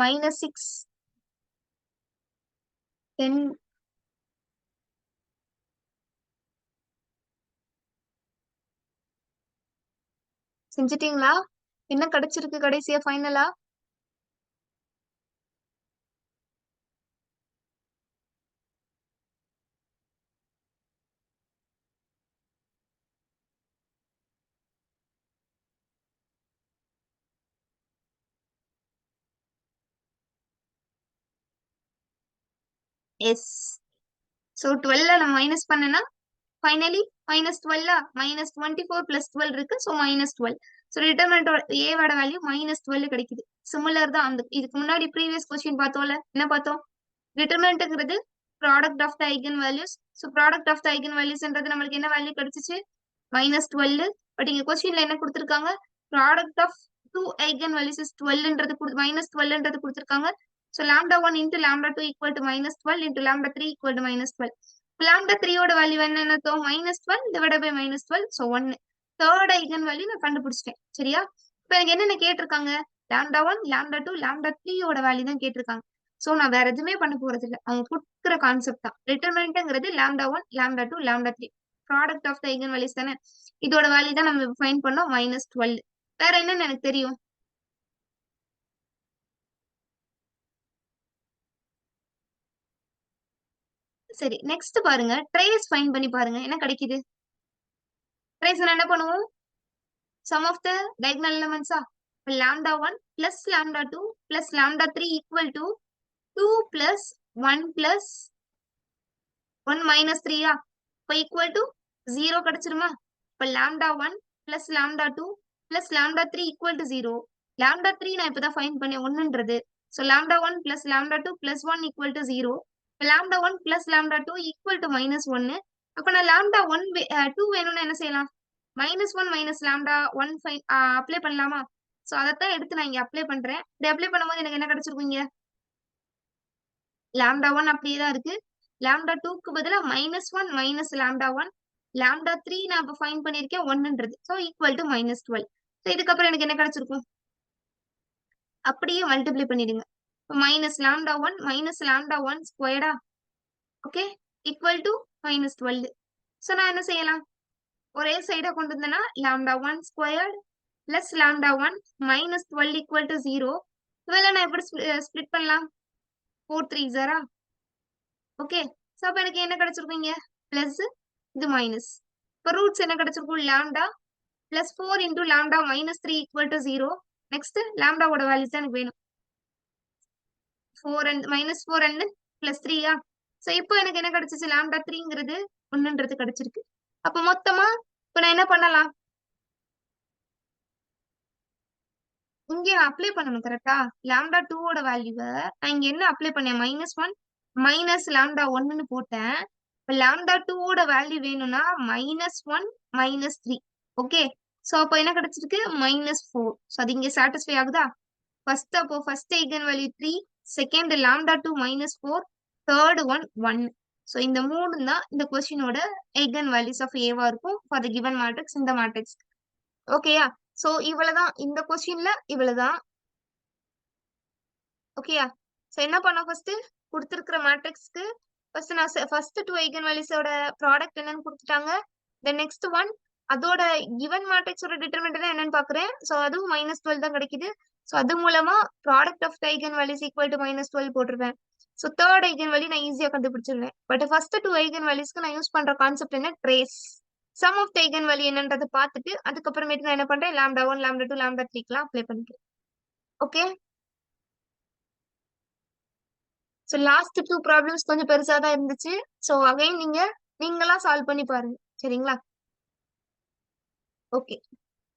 -6 10. செஞ்சிட்டீங்களா? என்ன கிடைச்சிருக்கு கடைசியா ஃபைனலா? எஸ். சோ 12 நான் மைனஸ் பண்ணனா ஃபைனலி -12 -24 plus 12 இருக்கு. சோ -12. சோ டிட்டர்மினன்ட் A ஓட வேல்யூ -12 கிடைக்குது. சிமிலர் தான் அந்த இதுக்கு முன்னாடி ப்ரீவியஸ் क्वेश्चन பார்த்தோம்ல. என்ன பார்த்தோம்? டிட்டர்மினன்ட்ங்கிறது product of the eigen values. So product of the eigen வேல்யூஸ்ன்றது நமக்கு என்ன வேல்யூ கிடைச்சிச்சு? -12. பட் இங்க क्वेश्चनல என்ன கொடுத்திருக்காங்க? Product of two eigen values is 12ன்றது -12ன்றது கொடுத்திருக்காங்க. So lambda 1 into lambda 2 equal to -12 into lambda 3 equal to -12. lambda 3 ஓட வேல்யூ என்ன? -12 divided by -12. So 1. Third eigen value நான் கண்டுபிடிச்சிட்டேன். சரியா? இப்போ எனக்கு என்னென்ன கேட்டிருக்காங்க? lambda 1 lambda 2 lambda 3 ஓட வேல்யூ தான் கேட்டிருக்காங்க. சோ நான் வேற எதுவுமே பண்ண போறது இல்ல. அவங்க கொடுக்குற கான்செப்ட் தான். டிட்டர்மினன்ட்ங்கிறது lambda 1 lambda 2 lambda 3. Product of the eigen values தானே. இதோட வேல்யூ தான் நம்ம ஃபைண்ட் பண்ணோம் -12. வேற என்னன்னு எனக்கு தெரியும். சரி நெக்ஸ்ட் பாருங்க, ட்ரேஸ் ஃபைண்ட் பண்ணி பாருங்க என்ன கிடைக்குது. ட்ரேஸ் என்ன பண்ணுவோம், sum of the diagonal elements lambda1 plus lambda2 plus lambda3 equal to 2 plus 1 plus 1 minus 3 இப்போ equal to 0 கிடைச்சிருமா. இப்போ lambda1 plus lambda2 plus lambda3 equal to 0. lambda3 நான் இப்பதான் ஃபைண்ட் பண்ணேன் 1ன்றது. so lambda1 plus lambda2 plus 1 equal to 0. இப்போ lambda1 plus lambda2 equal to -1. அப்ப நான் lambda1 2 வேணும்னா என்ன செய்யலாம், -1 minus lambda1 அப்ளை பண்ணலாமா. சோ அதைத்தான் எடுத்து நான் இங்க அப்ளை பண்றேன். இப்படி அப்ளை பண்ணும்போது எனக்கு என்ன கிடைச்சிருக்கும், இங்க lambda1 அப்படியே தான் இருக்கு. lambda2க்கு பதிலா -1 minus lambda1. lambda3 நான் இப்ப ஃபைண்ட் பண்ணிருக்கேன் 1ன்றது. So equal to -12. சோ இதுக்கப்புறம் எனக்கு என்ன கிடைச்சிருக்கும், அப்படியே மல்டிப்ளை பண்ணிடுங்க. minus lambda1 minus lambda1 ஸ்கொயர்டா, ஓகே, ஈக்குவல் டு -12. சோ நான் என்ன செய்யலாம், ஒரே சைடா கொண்டு வந்தேன்னா lambda1 squared plus lambda1 -12 equal to 0. இதெல்லாம் நான் எப்படி ஸ்ப்ளிட் பண்ணலாம், 4 3s ஓகே. சோ அப்ப எனக்கு என்ன கிடைச்சிருக்கும், இங்க பிளஸ் இது மைனஸ். இப்ப ரூட்ஸ் என்ன கிடைச்சிருக்கும், lambda plus 4 into lambda -3 equal to 0. Next லாம்டாவோட வேல்யூஸ் தான் எனக்கு வேணும். 4 and -4 and +3 சோ இப்போ எனக்கு என்ன கிடைச்சிச்சு, லாம்டா 3ங்கிறது 1ன்றது கிடைச்சிருக்கு. அப்ப மொத்தமா இப்ப நான் என்ன பண்ணலாம், இங்க அப்ளை பண்ணணும் கரெக்டா. லாம்டா 2 ஓட வேல்யூவை நான் இங்க என்ன அப்ளை பண்ணேன், -1 மைனஸ் லாம்டா 1ன்னு போட்டேன். இப்ப லாம்டா 2 ஓட வேல்யூ வேணும்னா -1 -3. ஓகே. சோ அப்போ என்ன கிடைச்சிருக்கு, -4. சோ அது இங்க சாட்டிஸ்ஃபை ஆகுதா. First eigen value 3, second lambda 2 -4, third one 1. So இந்த மூணு தான் இந்த கொஸ்டினோட ஐகன் வேல்யூஸ் ஆஃப் ஏவா இருக்கும் ஃபார் தி கிவன் மேட்ரிக்ஸ் இந்த மேட்ரிக்ஸ். ஓகேயா. சோ இவ்வளவுதான் இந்த கொஸ்டின்ல, இவ்வளவுதான். ஓகேயா. சோ என்ன பண்ணோம், ஃபர்ஸ்ட் கொடுத்திருக்கிற மேட்ரிக்ஸ்க்கு ஃபர்ஸ்ட் நான் ஃபர்ஸ்ட் 2 ஐகன் வேல்யூஸோட ப்ராடக்ட் என்னன்னு கொடுத்துட்டாங்க. தென் நெக்ஸ்ட் ஒன் அதோட கிவன் மேட்ரிக்ஸோட டிட்டர்மினன்ட் என்னன்னு பாக்குறேன். சோ அதுவும் -12 தான் கிடைக்குது. சோ அது மூலமா product of the eigen values equal to -12 போட்டுருவேன். சோ தேர்ட் ஐகன் வேல்யூ நான் ஈஸியா கண்டுபிடிச்சிருவேன். பட் ஃபர்ஸ்ட் 2 ஐகன் வேல்யூஸ்க்கு நான் யூஸ் பண்ற கான்செப்ட் என்ன, trace. Sum of the eigen value என்னன்றதை பார்த்துட்டு அதுக்கப்புறமேட்டு நான் என்ன பண்றேன், lambda1 lambda2 lambda3க்குலாம் அப்ளை பண்ணிக்கிறேன். ஓகே. சோ லாஸ்ட் 2 ப்ராப்ளம்ஸ் கொஞ்சம் பெருசா தான் இருந்துச்சு. சோ அகைன் நீங்களா சால்வ் பண்ணி பாருங்க, சரிங்களா. ஓகே.